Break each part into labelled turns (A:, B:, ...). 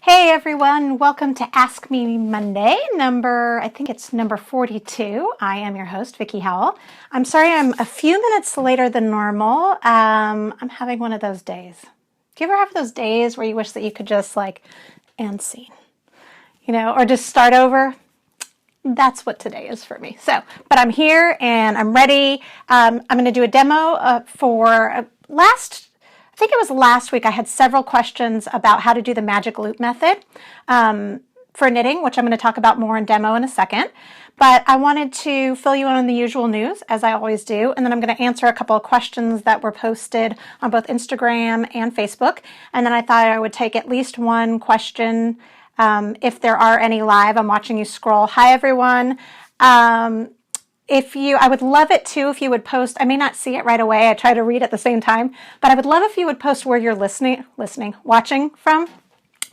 A: Hey everyone, welcome to Ask Me Monday, I think it's number 42. I am your host, Vickie Howell. I'm sorry I'm a few minutes later than normal. I'm having one of those days. Do you ever have those days where you wish that you could just end scene, or just start over? That's what today is for me. But I'm here and I'm ready. I'm going to do a demo for I think it was last week. I had several questions about how to do the magic loop method for knitting, which I'm going to talk about more in demo in a second. But I wanted to fill you in on the usual news, as I always do, and then I'm going to answer a couple of questions that were posted on both Instagram and Facebook. And then I thought I would take at least one question if there are any live. I'm watching you scroll. Hi, everyone. I would love it too if you would post. I may not see it right away. I try to read at the same time, but I would love if you would post where you're watching from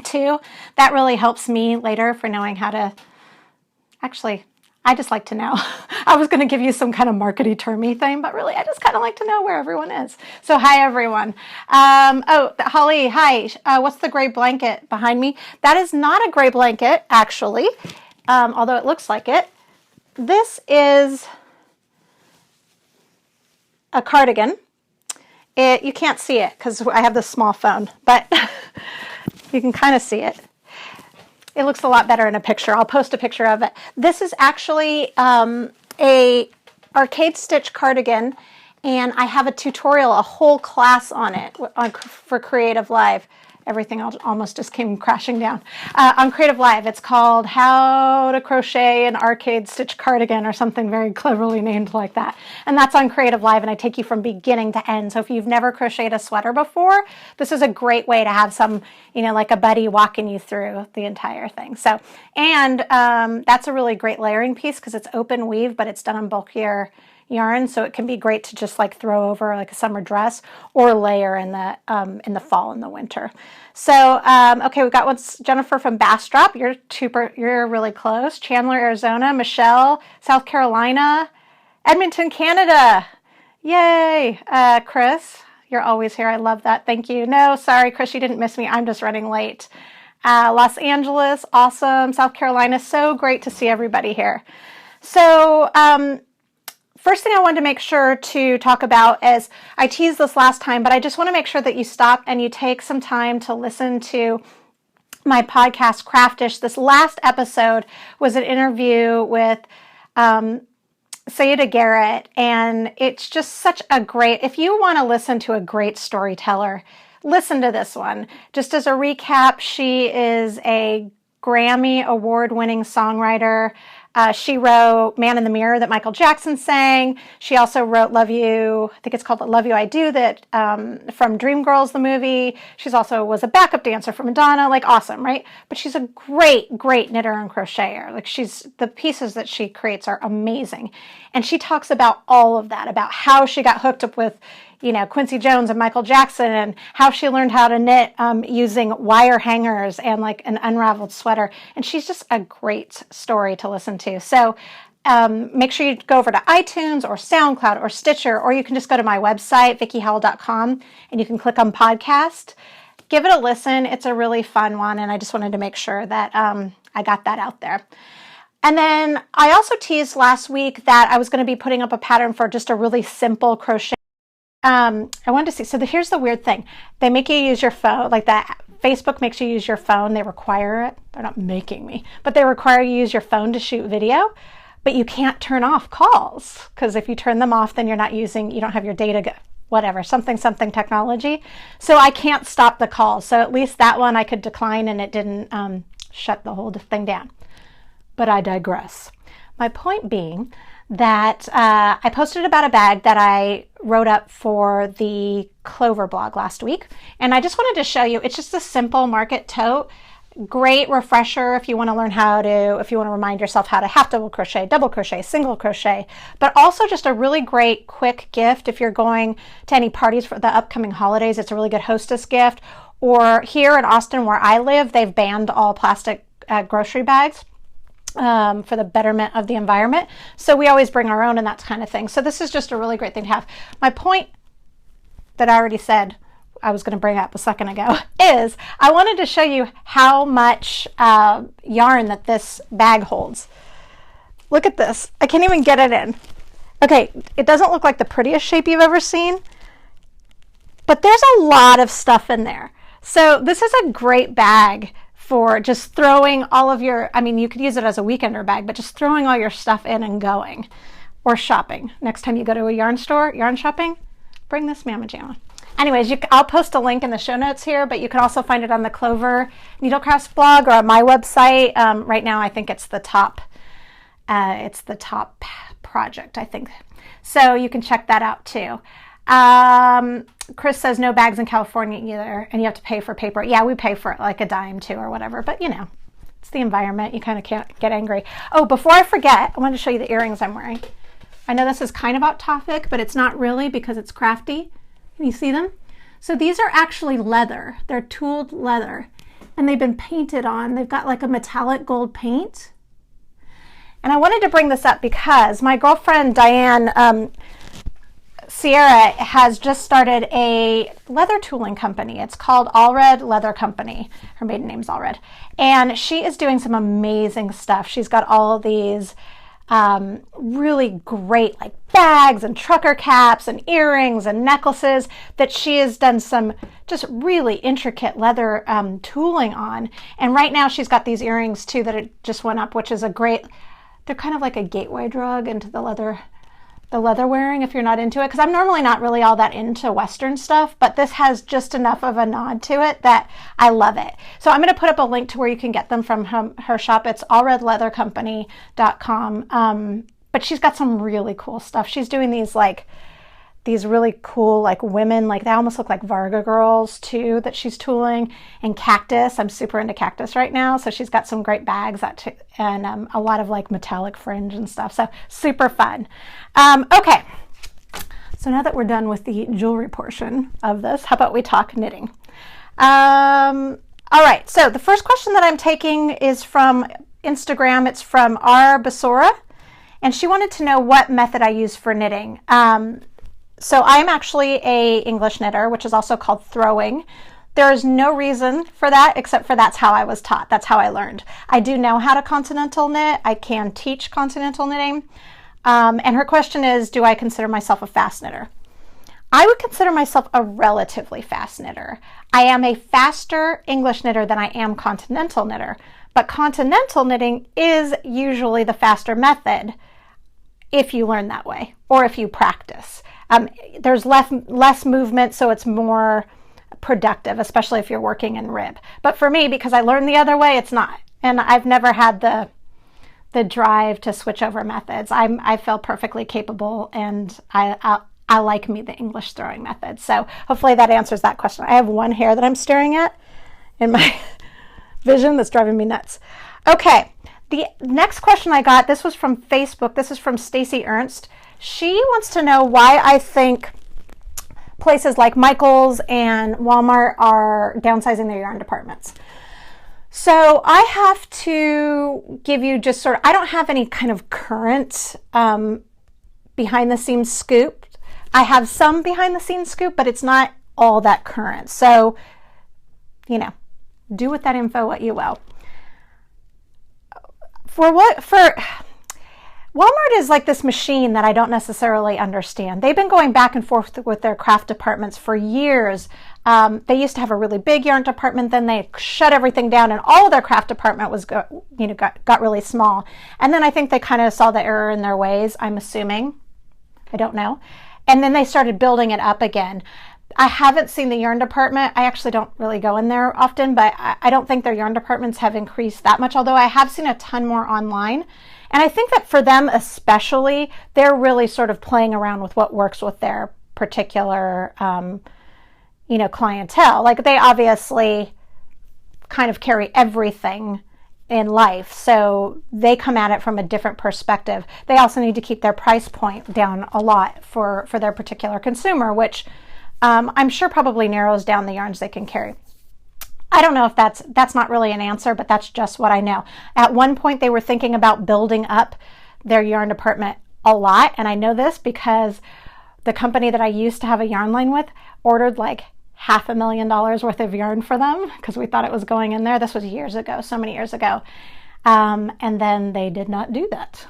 A: too. That really helps me later for knowing how to, actually, I just like to know. I was going to give you some kind of markety termy thing, but really I just kind of like to know where everyone is. So hi everyone. Holly, hi. What's the gray blanket behind me? That is not a gray blanket actually, although it looks like it. This is a cardigan. You can't see it because I have this small phone, but you can kind of see it. It looks a lot better in a picture. I'll post a picture of it. This is actually a arcade stitch cardigan, and I have a tutorial, a whole class on it for Creative Live. Everything almost just came crashing down. On Creative Live, it's called How to Crochet an Arcade Stitch Cardigan or something very cleverly named like that. And that's on Creative Live, and I take you from beginning to end. So if you've never crocheted a sweater before, this is a great way to have some, like a buddy walking you through the entire thing. So, and that's a really great layering piece because it's open weave, but it's done on bulkier yarn, so it can be great to just throw over like a summer dress or layer in the fall and the winter. So okay, we've got what's Jennifer from Bastrop. You're really close. Chandler, Arizona. Michelle, South Carolina. Edmonton, Canada. Yay. Chris, you're always here. I love that. Thank you. No, sorry, Chris, you didn't miss me. I'm just running late. Los Angeles, awesome. South Carolina, so great to see everybody here. So first thing I wanted to make sure to talk about is, I teased this last time, but I just want to make sure that you stop and you take some time to listen to my podcast, Craftish. This last episode was an interview with Sayeda Garrett, and it's just such a great, if you want to listen to a great storyteller, listen to this one. Just as a recap, she is a Grammy award-winning songwriter. She wrote Man in the Mirror that Michael Jackson sang. She also wrote Love You, I think it's called Love You I Do, that from Dreamgirls, the movie. She's also was a backup dancer for Madonna, awesome, right? But she's a great, great knitter and crocheter. The pieces that she creates are amazing. And she talks about all of that, about how she got hooked up with Quincy Jones and Michael Jackson, and how she learned how to knit using wire hangers and an unraveled sweater. And she's just a great story to listen to. So make sure you go over to iTunes or SoundCloud or Stitcher, or you can just go to my website, vickiehowell.com, and you can click on podcast. Give it a listen. It's a really fun one, and I just wanted to make sure that I got that out there. And then I also teased last week that I was going to be putting up a pattern for just a really simple crochet. I wanted to see, so here's the weird thing. They make you use your phone, that Facebook makes you use your phone. They require it. They're not making me, but they require you use your phone to shoot video, but you can't turn off calls, because if you turn them off, then you don't have your data, whatever, something technology. So I can't stop the calls. So at least that one I could decline, and it didn't shut the whole thing down. But I digress. My point being that I posted about a bag that I wrote up for the Clover blog last week. And I just wanted to show you, it's just a simple market tote. Great refresher if you want to learn if you want to remind yourself how to half double crochet, single crochet, but also just a really great quick gift if you're going to any parties for the upcoming holidays. It's a really good hostess gift. Or here in Austin where I live, they've banned all plastic grocery bags. For the betterment of the environment. So we always bring our own and that kind of thing. So this is just a really great thing to have. My point that I already said I was going to bring up a second ago is I wanted to show you how much yarn that this bag holds. Look at this. I can't even get it in. Okay, it doesn't look like the prettiest shape you've ever seen, but there's a lot of stuff in there. So this is a great bag for just throwing all of your, I mean, you could use it as a weekender bag, but just throwing all your stuff in and going, or shopping. Next time you go to a yarn store, yarn shopping, bring this Mama Jamma. Anyways, I'll post a link in the show notes here, but you can also find it on the Clover Needlecrafts blog or on my website. Right now, I think it's the top project, I think. So you can check that out too. Chris says no bags in California either, and you have to pay for paper. Yeah, we pay for like a dime too or whatever, but you know, it's the environment. You kind of can't get angry. Oh, before I forget, I wanted to show you the earrings I'm wearing. I know this is kind of off topic, but it's not really because it's crafty. Can you see them? So these are actually leather. They're tooled leather, and they've been painted on. They've got like a metallic gold paint. And I wanted to bring this up because my girlfriend Diane Sierra has just started a leather tooling company. It's called Allred Leather Company. Her maiden name's Allred. And she is doing some amazing stuff. She's got all of these really great like bags and trucker caps and earrings and necklaces that she has done some just really intricate leather tooling on. And right now she's got these earrings too that it just went up, which is a great, they're kind of like a gateway drug into the leather wearing if you're not into it, because I'm normally not really all that into Western stuff, but this has just enough of a nod to it that I love it. So I'm going to put up a link to where you can get them from her shop. It's allredleathercompany.com. But she's got some really cool stuff. She's doing these really cool like women, like they almost look like Varga girls too that she's tooling, and cactus. I'm super into cactus right now, so she's got some great bags and a lot of like metallic fringe and stuff, so super fun. Okay, so now that we're done with the jewelry portion of this, how about we talk knitting? All right, so the first question that I'm taking is from Instagram. It's from R. Basora, and she wanted to know what method I use for knitting. So I'm actually a English knitter, which is also called throwing. There is no reason for that except for that's how I was taught. That's how I learned. I do know how to continental knit. I can teach continental knitting. And her question is, do I consider myself a fast knitter? I would consider myself a relatively fast knitter. I am a faster English knitter than I am continental knitter, but continental knitting is usually the faster method if you learn that way or if you practice. There's less movement, so it's more productive, especially if you're working in rib. But for me, because I learned the other way, it's not. And I've never had the drive to switch over methods. I feel perfectly capable, and I like the English throwing method. So hopefully that answers that question. I have one hair that I'm staring at in my vision that's driving me nuts. Okay, the next question I got, this was from Facebook. This is from Stacy Ernst. She wants to know why I think places like Michael's and Walmart are downsizing their yarn departments. So I have to give you just sort of, I don't have any kind of current behind the scenes scoop. I have some behind the scenes scoop, but it's not all that current. So, you know, do with that info what you will. Walmart is like this machine that I don't necessarily understand. They've been going back and forth with their craft departments for years. They used to have a really big yarn department, then they shut everything down, and all of their craft department was got really small. And then I think they kind of saw the error in their ways, I'm assuming. I don't know. And then they started building it up again. I haven't seen the yarn department. I actually don't really go in there often, but I don't think their yarn departments have increased that much, although I have seen a ton more online. And I think that for them especially, they're really sort of playing around with what works with their particular, clientele. Like they obviously kind of carry everything in life, so they come at it from a different perspective. They also need to keep their price point down a lot for their particular consumer, which I'm sure probably narrows down the yarns they can carry. I don't know if that's not really an answer, but that's just what I know. At one point, they were thinking about building up their yarn department a lot, and I know this because the company that I used to have a yarn line with ordered like $500,000 worth of yarn for them because we thought it was going in there. This was years ago, so many years ago. And then they did not do that.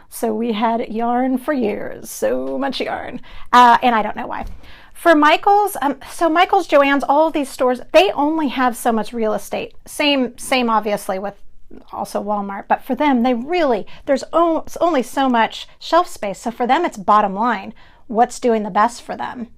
A: So we had yarn for years, so much yarn. And I don't know why. For Michael's, so Michael's, Joann's, all of these stores, they only have so much real estate. Same obviously with also Walmart, but for them, they really, there's only so much shelf space. So for them, it's bottom line. What's doing the best for them?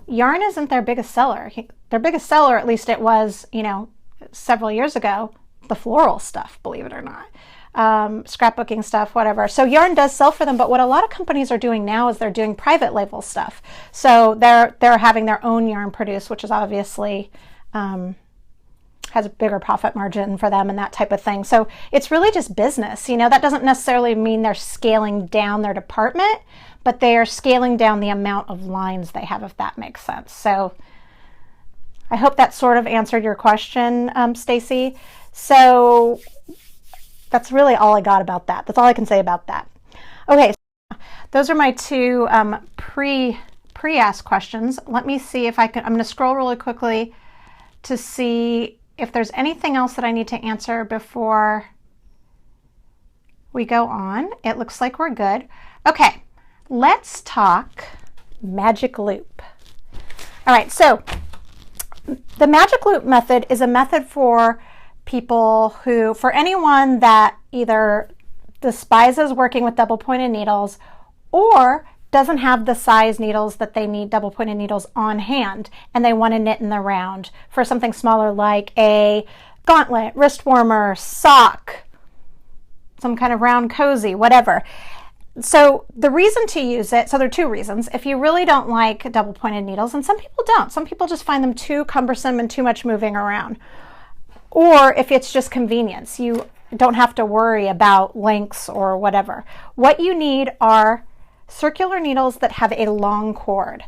A: Yarn isn't their biggest seller. Their biggest seller, at least it was, you know, several years ago, the floral stuff, believe it or not. Scrapbooking stuff, whatever. So yarn does sell for them, but what a lot of companies are doing now is they're doing private label stuff. So they're having their own yarn produced, which is obviously has a bigger profit margin for them and that type of thing. So it's really just business. You know, that doesn't necessarily mean they're scaling down their department, but they are scaling down the amount of lines they have, if that makes sense. So I hope that sort of answered your question, Stacy. So that's really all I got about that. That's all I can say about that. Okay, so those are my two pre-asked questions. Let me see if I can, I'm going to scroll really quickly to see if there's anything else that I need to answer before we go on. It looks like we're good. Okay, let's talk magic loop. All right, so the magic loop method is a method for people who, for anyone that either despises working with double pointed needles or doesn't have the size needles that they need, double pointed needles on hand, and they want to knit in the round for something smaller like a gauntlet, wrist warmer, sock, some kind of round cozy, whatever. So the reason to use it, so there are two reasons. If you really don't like double pointed needles, and some people don't, some people just find them too cumbersome and too much moving around. Or if it's just convenience, you don't have to worry about lengths or whatever. What you need are circular needles that have a long cord.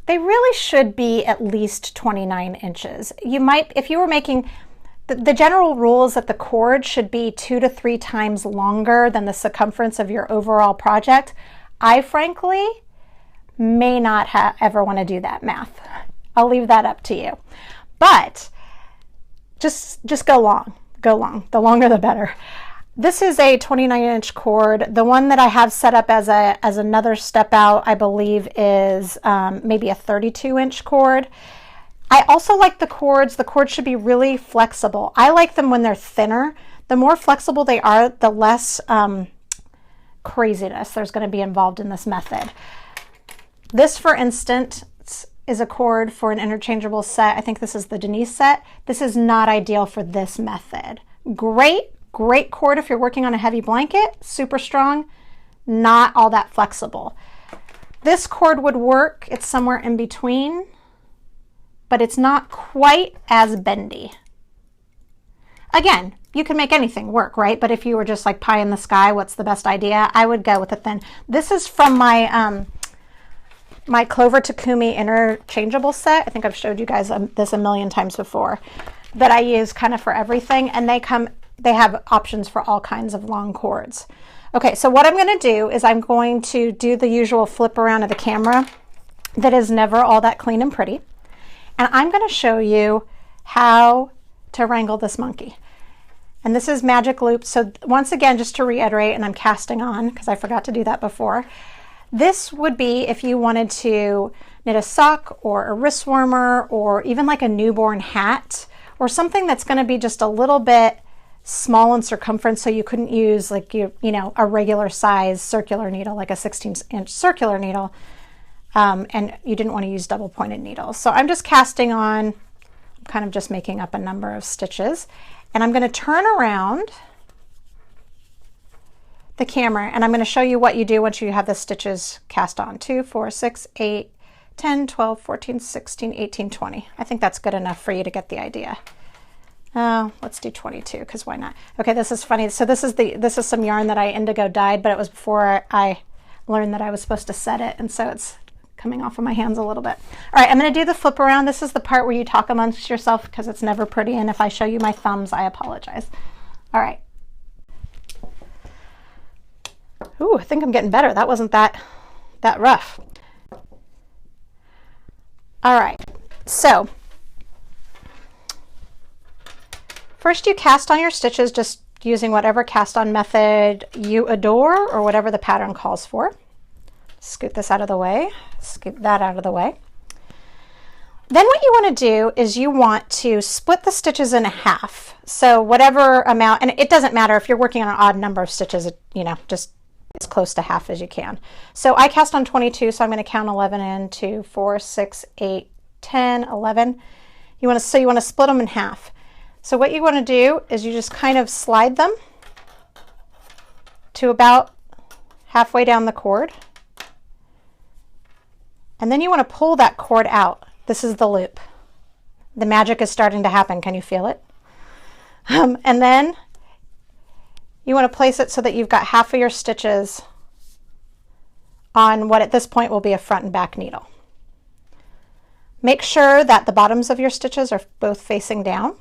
A: They really should be at least 29 inches. You might, if you were making, the general rule is that the cord should be 2 to 3 times longer than the circumference of your overall project. I frankly may not ever want to do that math. I'll leave that up to you. But just go long. Go long. The longer the better. This is a 29-inch cord. The one that I have set up as another step out, I believe, is maybe a 32-inch cord. I also like the cords. The cords should be really flexible. I like them when they're thinner. The more flexible they are, the less craziness there's going to be involved in this method. This, for instance, is a cord for an interchangeable set. I think this is the Denise set. This is not ideal for this method. Great cord if you're working on a heavy blanket, super strong, not all that flexible. This cord would work. It's somewhere in between, but it's not quite as bendy. Again, you can make anything work, right? But if you were just like pie in the sky, what's the best idea? I would go with a thin. This is from my my Clover Takumi interchangeable set. I think I've showed you guys this a million times before, that I use kind of for everything, and they have options for all kinds of long cords. Okay, so what I'm going to do is I'm going to do the usual flip around of the camera that is never all that clean and pretty, and I'm going to show you how to wrangle this monkey. And this is magic loop. So once again, just to reiterate, and I'm casting on because I forgot to do that before, this would be if you wanted to knit a sock or a wrist warmer or even like a newborn hat or something that's going to be just a little bit small in circumference, so you couldn't use like you know a regular size circular needle, like a 16-inch circular needle, and you didn't want to use double pointed needles. So I'm just casting on, I'm kind of just making up a number of stitches, and I'm going to turn around the camera and I'm going to show you what you do once you have the stitches cast on. 2, 4, 6, 8, 10, 12, 14, 16, 18, 20. I think that's good enough for you to get the idea. Let's do 22 because why not? Okay, this is funny. So this is some yarn that I indigo dyed, but it was before I learned that I was supposed to set it, and so it's coming off of my hands a little bit. All right, I'm going to do the flip around. This is the part where you talk amongst yourself because it's never pretty, and if I show you my thumbs, I apologize. All right. Ooh, I think I'm getting better. That wasn't that rough. All right, so first you cast on your stitches, just using whatever cast on method you adore or whatever the pattern calls for. Scoot this out of the way, scoot that out of the way. Then what you want to do is you want to split the stitches in half. So whatever amount, and it doesn't matter if you're working on an odd number of stitches, you know, just as close to half as you can. So I cast on 22, so I'm going to count 11 in, 2, 4, 6, 8, 10, 11. You want to split them in half. So what you want to do is you just kind of slide them to about halfway down the cord. And then you want to pull that cord out. This is the loop. The magic is starting to happen. Can you feel it? And then you want to place it so that you've got half of your stitches on what at this point will be a front and back needle. Make sure that the bottoms of your stitches are both facing down.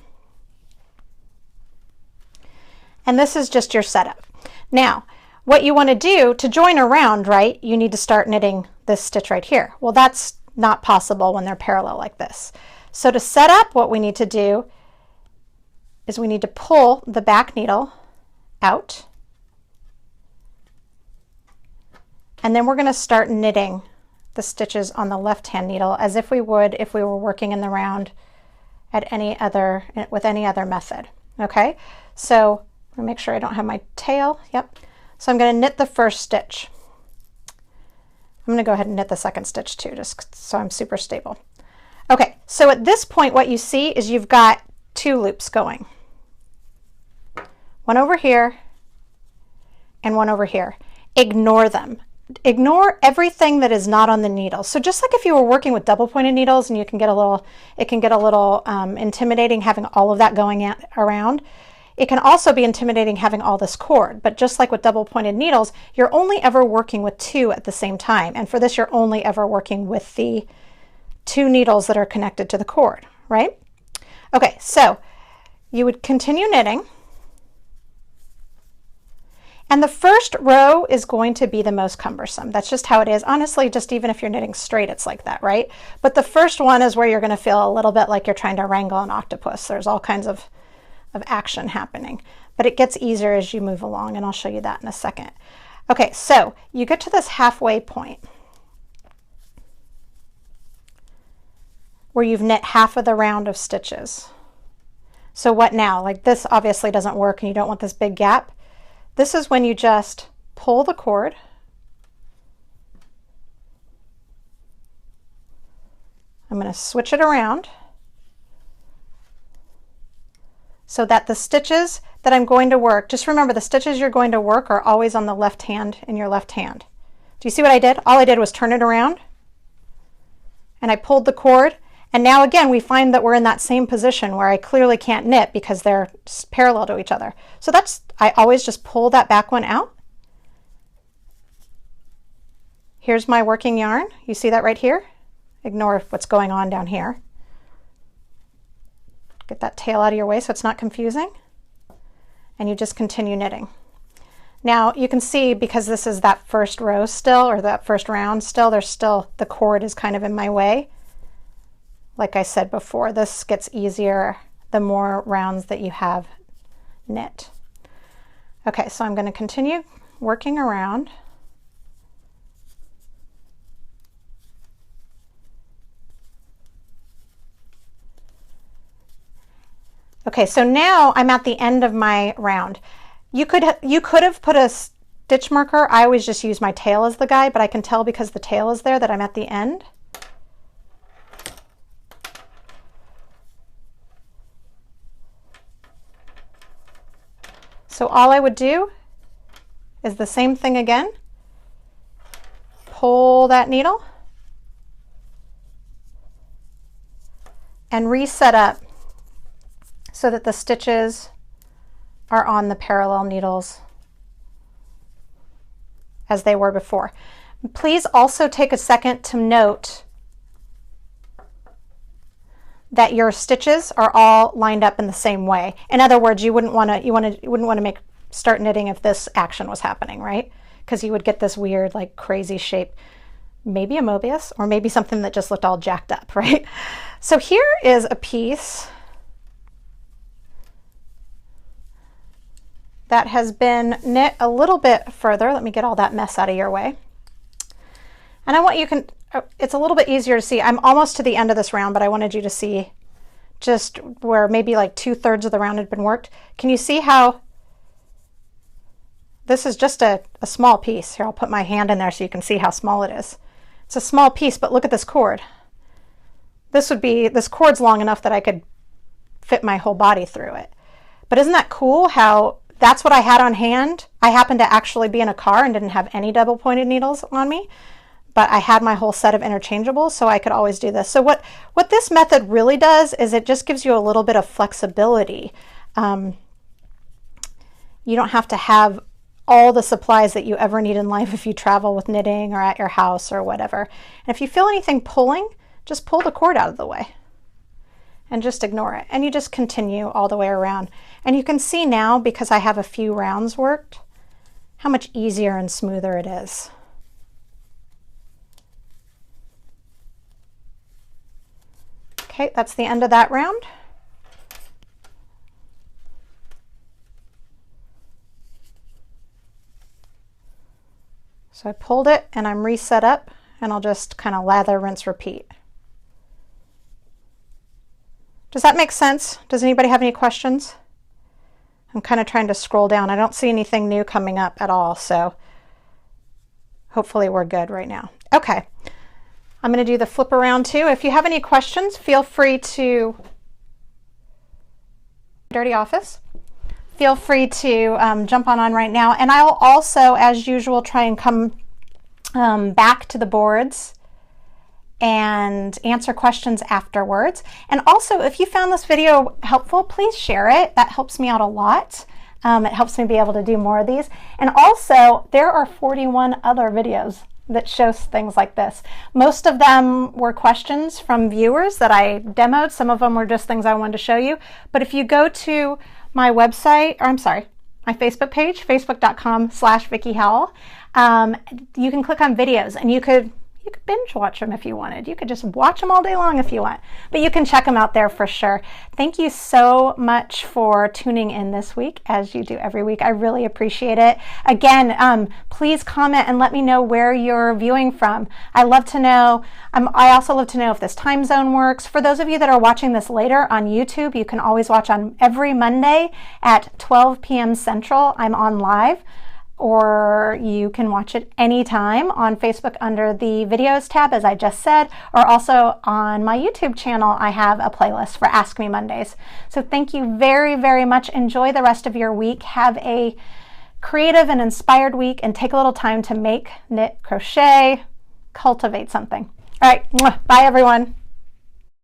A: And this is just your setup. Now, what you want to do to join around, right, you need to start knitting this stitch right here. Well, that's not possible when they're parallel like this. So to set up, what we need to do is we need to pull the back needle out. And then we're going to start knitting the stitches on the left-hand needle as if we would if we were working in the round at with any other method. Okay, so I'm going to make sure I don't have my tail. Yep. So I'm going to knit the first stitch. I'm going to go ahead and knit the second stitch too, just so I'm super stable. Okay, so at this point what you see is you've got 2 loops going. One over here and one over here. Ignore them. Ignore everything that is not on the needle. So just like if you were working with double pointed needles and it can get a little intimidating having all of that going around. It can also be intimidating having all this cord, but just like with double pointed needles, you're only ever working with 2 at the same time. And for this, you're only ever working with the 2 needles that are connected to the cord, right? Okay, so you would continue knitting. And the first row is going to be the most cumbersome. That's just how it is. Honestly, just even if you're knitting straight, it's like that, right? But the first one is where you're going to feel a little bit like you're trying to wrangle an octopus. There's all kinds of action happening, but it gets easier as you move along, and I'll show you that in a second. Okay, so you get to this halfway point where you've knit half of the round of stitches. So what now? Like this obviously doesn't work and you don't want this big gap. This is when you just pull the cord I'm going to switch it around so that the stitches that I'm going to work, just remember the stitches you're going to work are always on the left hand in your left hand. Do you see what I did? All I did was turn it around and I pulled the cord, and now again we find that we're in that same position where I clearly can't knit because they're parallel to each other. So I always just pull that back one out. Here's my working yarn. You see that right here? Ignore what's going on down here. Get that tail out of your way so it's not confusing. And you just continue knitting. Now you can see, because this is that first row still, or that first round still, the cord is kind of in my way. Like I said before, this gets easier the more rounds that you have knit. Okay, so I'm going to continue working around. Okay, so now I'm at the end of my round. You could have put a stitch marker. I always just use my tail as the guide, but I can tell because the tail is there that I'm at the end. So all I would do is the same thing again. Pull that needle and reset up so that the stitches are on the parallel needles as they were before. Please also take a second to note that your stitches are all lined up in the same way. In other words, you wouldn't want to start knitting if this action was happening, right? Because you would get this weird, like crazy shape, maybe a Mobius, or maybe something that just looked all jacked up, right? So here is a piece that has been knit a little bit further. Let me get all that mess out of your way. And I want you can, it's a little bit easier to see. I'm almost to the end of this round, but I wanted you to see just where maybe like 2/3 of the round had been worked. Can you see how this is just a small piece? Here, I'll put my hand in there so you can see how small it is. It's a small piece, but look at this cord. This cord's long enough that I could fit my whole body through it. But isn't that cool how that's what I had on hand? I happened to actually be in a car and didn't have any double pointed needles on me, but I had my whole set of interchangeables, so I could always do this. So what this method really does is it just gives you a little bit of flexibility. You don't have to have all the supplies that you ever need in life if you travel with knitting or at your house or whatever. And if you feel anything pulling, just pull the cord out of the way and just ignore it. And you just continue all the way around. And you can see now, because I have a few rounds worked, how much easier and smoother it is. Okay, that's the end of that round. So I pulled it and I'm reset up, and I'll just kind of lather, rinse, repeat. Does that make sense? Does anybody have any questions? I'm kind of trying to scroll down. I don't see anything new coming up at all, so hopefully we're good right now. Okay, I'm going to do the flip around too. If you have any questions, feel free to Dirty Office. Feel free to jump on right now. And I'll also, as usual, try and come back to the boards and answer questions afterwards. And also, if you found this video helpful, please share it. That helps me out a lot. It helps me be able to do more of these. And also, there are 41 other videos that show things like this. Most of them were questions from viewers that I demoed. Some of them were just things I wanted to show you. But if you go to my website, or I'm sorry, my Facebook page, facebook.com/Vickie Howell, you can click on videos, and you could binge watch them if you wanted. You could just watch them all day long if you want, but you can check them out there for sure. Thank you so much for tuning in this week, as you do every week. I really appreciate it. Again, please comment and let me know where you're viewing from. I love to know. I also love to know if this time zone works. For those of you that are watching this later on YouTube, you can always watch on every Monday at 12 p.m. Central. I'm on live. Or you can watch it anytime on Facebook under the videos tab, as I just said, or also on my YouTube channel. I have a playlist for Ask Me Mondays. So thank you very, very much. Enjoy the rest of your week. Have a creative and inspired week, and take a little time to make, knit, crochet, cultivate something. All right, bye everyone.